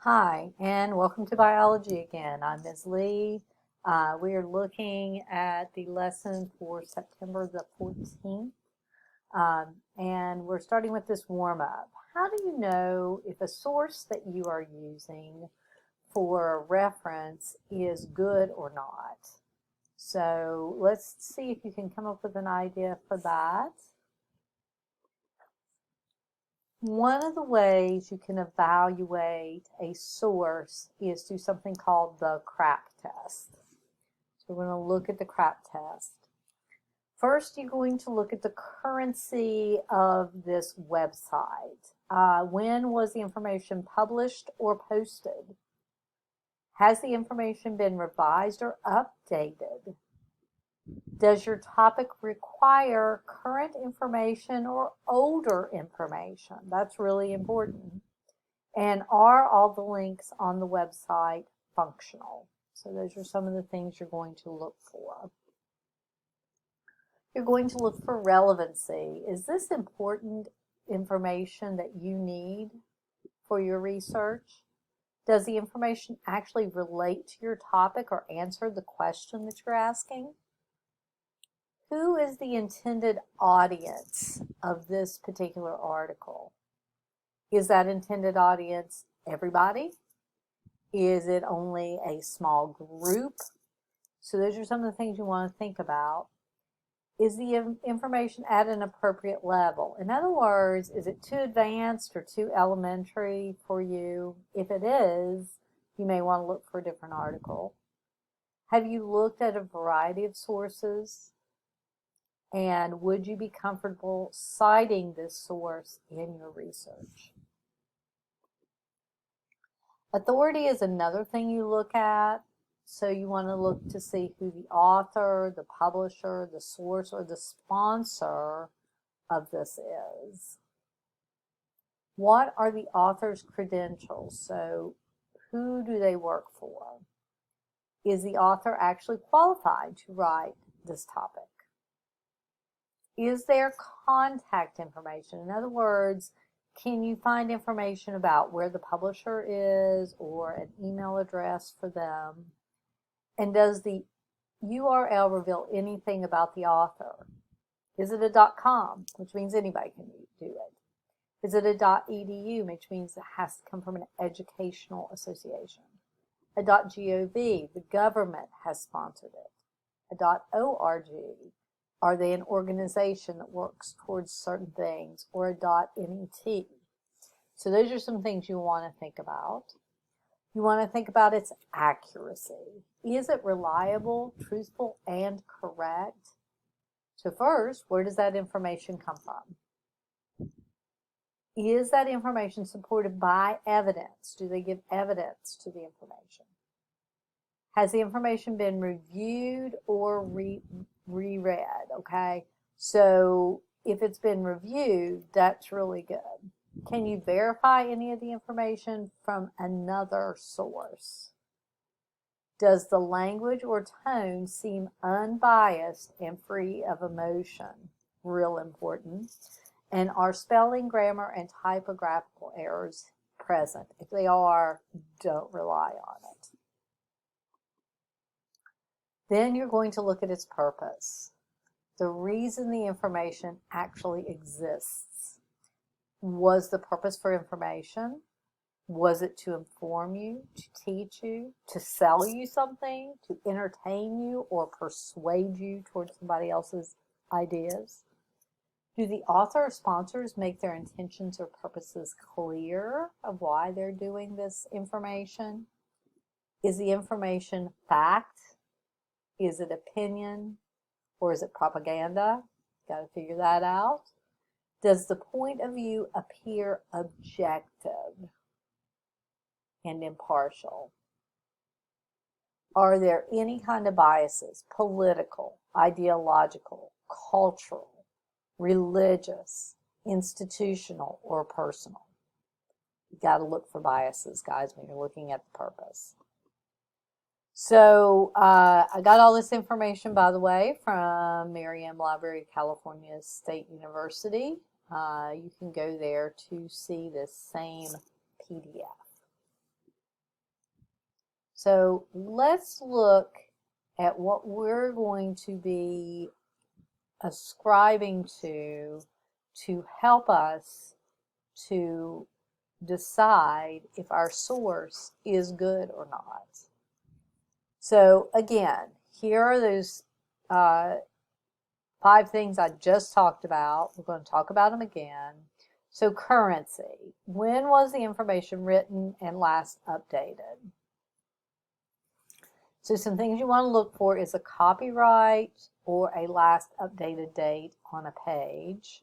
Hi, and welcome to biology again. I'm Ms. Lee. We are looking at the lesson for September the 14th, and we're starting with this warm-up. How do you know if a source that you are using for reference is good or not? So let's see if you can come up with an idea for that. One of the ways you can evaluate a source is through something called the CRAAP test. So we're going to look at the CRAAP test. First, you're going to look at the currency of this website. When was the information published or posted? Has the information been revised or updated? Does your topic require current information or older information? That's really important. And are all the links on the website functional? So those are some of the things you're going to look for. You're going to look for relevancy. Is this important information that you need for your research? Does the information actually relate to your topic or answer the question that you're asking? Who is the intended audience of this particular article? Is that intended audience everybody? Is it only a small group? So those are some of the things you want to think about. Is the information at an appropriate level? In other words, is it too advanced or too elementary for you? If it is, you may want to look for a different article. Have you looked at a variety of sources? And would you be comfortable citing this source in your research? Authority is another thing you look at. So you want to look to see who the author, the publisher, the source, or the sponsor of this is. What are the author's credentials? So who do they work for? Is the author actually qualified to write this topic? Is there contact information? In other words, can you find information about where the publisher is or an email address for them? And does the URL reveal anything about the author? Is it a .com, which means anybody can do it? Is it a .edu, which means it has to come from an educational association? A .gov, the government has sponsored it. A .org, are they an organization that works towards certain things? Or a .net? So those are some things you want to think about. You want to think about its accuracy. Is it reliable, truthful, and correct? So first, where does that information come from? Is that information supported by evidence? Do they give evidence to the information? Has the information been reviewed or reread? Okay, so if it's been reviewed, that's really good. Can you verify any of the information from another source? Does the language or tone seem unbiased and free of emotion? Real important. And are spelling, grammar, and typographical errors present? If they are, don't rely on it. Then you're going to look at its purpose. The reason the information actually exists. Was the purpose for information? Was it to inform you, to teach you, to sell you something, to entertain you, or persuade you towards somebody else's ideas? Do the author or sponsors make their intentions or purposes clear of why they're doing this information? Is the information fact? Is it opinion? Or is it propaganda? Got to figure that out. Does the point of view appear objective and impartial? Are there any kind of biases, political, ideological, cultural, religious, institutional, or personal? You got to look for biases, guys, when you're looking at the purpose. So I got all this information, by the way, from Merriam Library, California State University. You can go there to see this same PDF. So let's look at what we're going to be ascribing to help us to decide if our source is good or not. So again, here are those 5 things I just talked about. We're going to talk about them again. So currency. When was the information written and last updated? So some things you want to look for is a copyright or a last updated date on a page.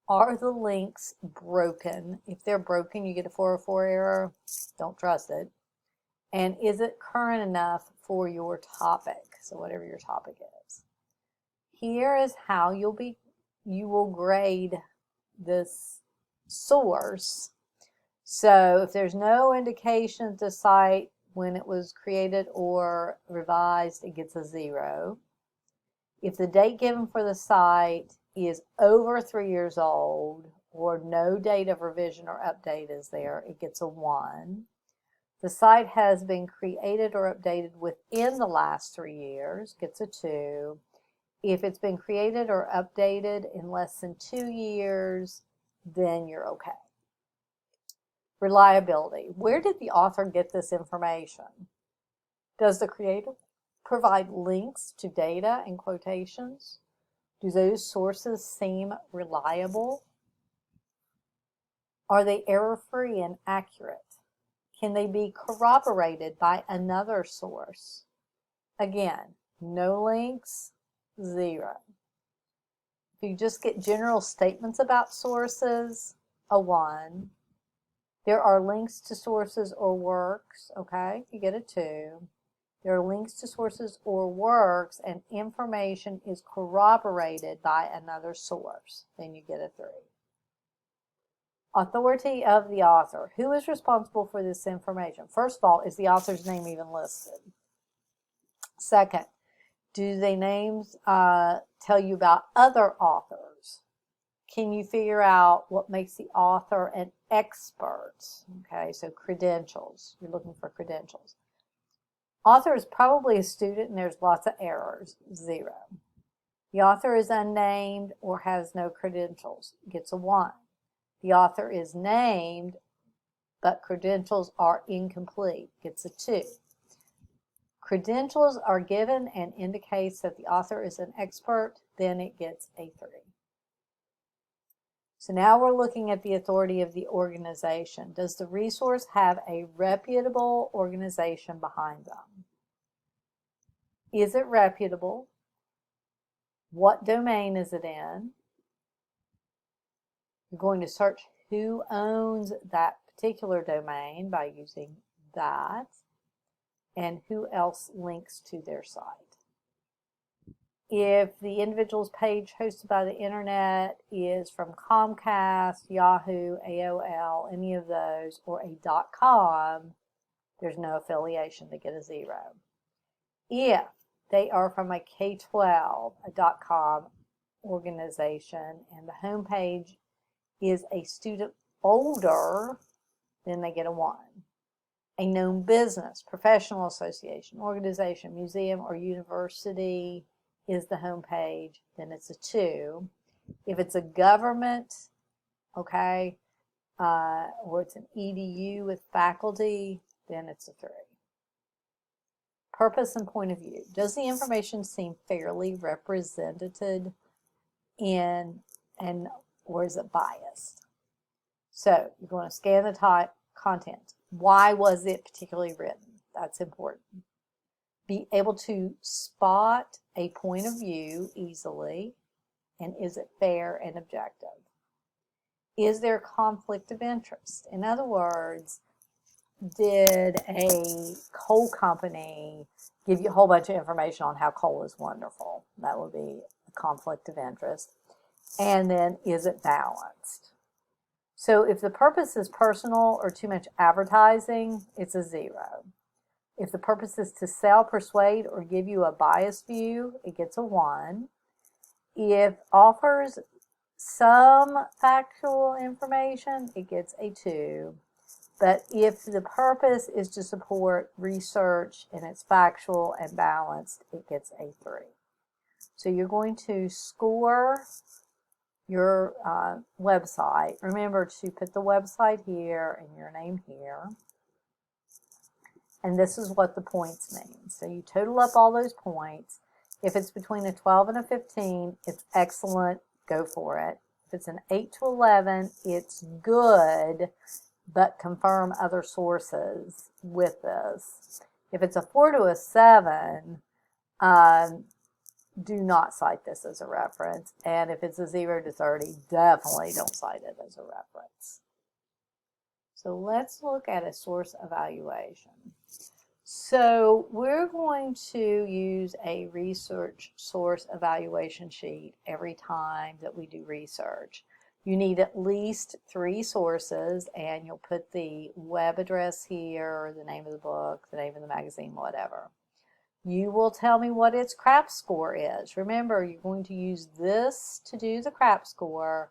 Are the links broken? If they're broken, you get a 404 error. Don't trust it. And is it current enough for your topic? So whatever your topic is. Here is how you will grade this source. So if there's no indication to cite when it was created or revised, it gets a 0. If the date given for the site is over 3 years old or no date of revision or update is there, it gets a 1. The site has been created or updated within the last 3 years, gets a 2. If it's been created or updated in less than 2 years, then you're okay. Reliability. Where did the author get this information? Does the creator provide links to data and quotations? Do those sources seem reliable? Are they error-free and accurate? Can they be corroborated by another source? Again, no links, 0. If you just get general statements about sources, a 1. There are links to sources or works, okay, you get a 2. There are links to sources or works and information is corroborated by another source, then you get a 3. Authority of the author. Who is responsible for this information? First of all, is the author's name even listed? Second, do the names tell you about other authors? Can you figure out what makes the author an expert? Okay, so credentials. You're looking for credentials. Author is probably a student and there's lots of errors, 0. The author is unnamed or has no credentials, gets a 1. The author is named but credentials are incomplete, gets a 2. Credentials are given and indicates that the author is an expert, then it gets a 3. So now we're looking at the authority of the organization. Does the resource have a reputable organization behind them? Is it reputable? What domain is it in? You're going to search who owns that particular domain by using that, and who else links to their site. If the individual's page hosted by the internet is from Comcast, Yahoo, AOL, any of those, or a .com, there's no affiliation, they get a 0. If they are from a K-12, a .com organization, and the homepage is a student folder, then they get a 1. A known business, professional association, organization, museum, or university is the home page, then it's a 2. If it's a government, okay, or it's an EDU with faculty, then it's a 3. Purpose and point of view. Does the information seem fairly represented or is it biased? So you're going to scan the content. Why was it particularly written? That's important. Be able to spot a point of view easily, and is it fair and objective? Is there conflict of interest? In other words, did a coal company give you a whole bunch of information on how coal is wonderful? That would be a conflict of interest. And then, is it balanced? So if the purpose is personal or too much advertising, it's a 0. If the purpose is to sell, persuade, or give you a biased view, it gets a 1. If offers some factual information, it gets a 2. But if the purpose is to support research and it's factual and balanced, it gets a 3. So you're going to score your website. Remember to put the website here and your name here. And this is what the points mean. So you total up all those points. If it's between a 12 and a 15, it's excellent, go for it. If it's an 8 to 11, it's good, but confirm other sources with this. If it's a 4 to a 7, do not cite this as a reference. And if it's a 0 to 30, definitely don't cite it as a reference. So let's look at a source evaluation. So we're going to use a research source evaluation sheet every time that we do research. You need at least 3 sources, and you'll put the web address here, the name of the book, the name of the magazine, whatever. You will tell me what its CRAAP score is. Remember, you're going to use this to do the CRAAP score,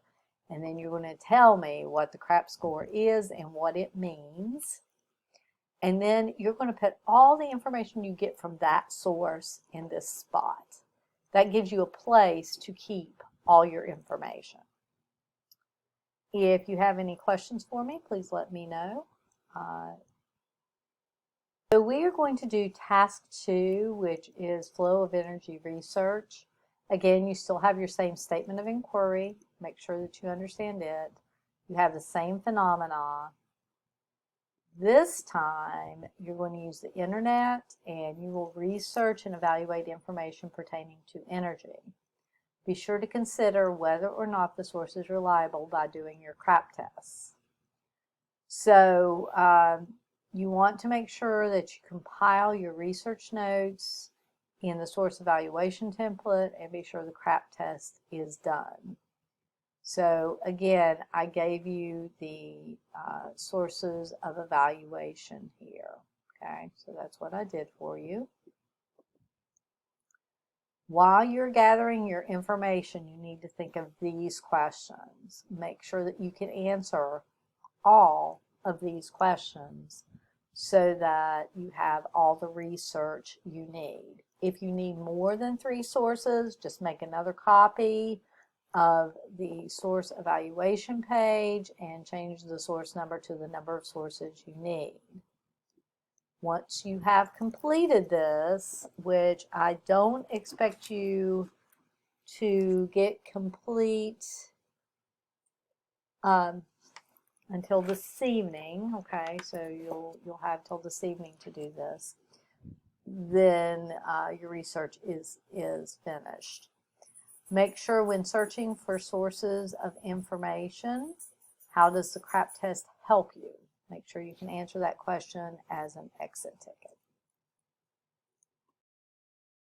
and then you're going to tell me what the CRAAP score is and what it means. And then you're going to put all the information you get from that source in this spot. That gives you a place to keep all your information. If you have any questions for me, please let me know. So we are going to do task 2, which is flow of energy research. Again, you still have your same statement of inquiry. Make sure that you understand it. You have the same phenomena. This time, you're going to use the internet, and you will research and evaluate information pertaining to energy. Be sure to consider whether or not the source is reliable by doing your CRAAP tests. So you want to make sure that you compile your research notes in the source evaluation template and be sure the CRAAP test is done. So again, I gave you the sources of evaluation here. Okay, so that's what I did for you. While you're gathering your information, you need to think of these questions. Make sure that you can answer all of these questions so that you have all the research you need. If you need more than 3 sources, just make another copy of the source evaluation page and change the source number to the number of sources you need. Once you have completed this, which I don't expect you to get complete until this evening, okay, so you'll have till this evening to do this, then your research is finished. Make sure when searching for sources of information, how does the CRAAP test help you? Make sure you can answer that question as an exit ticket.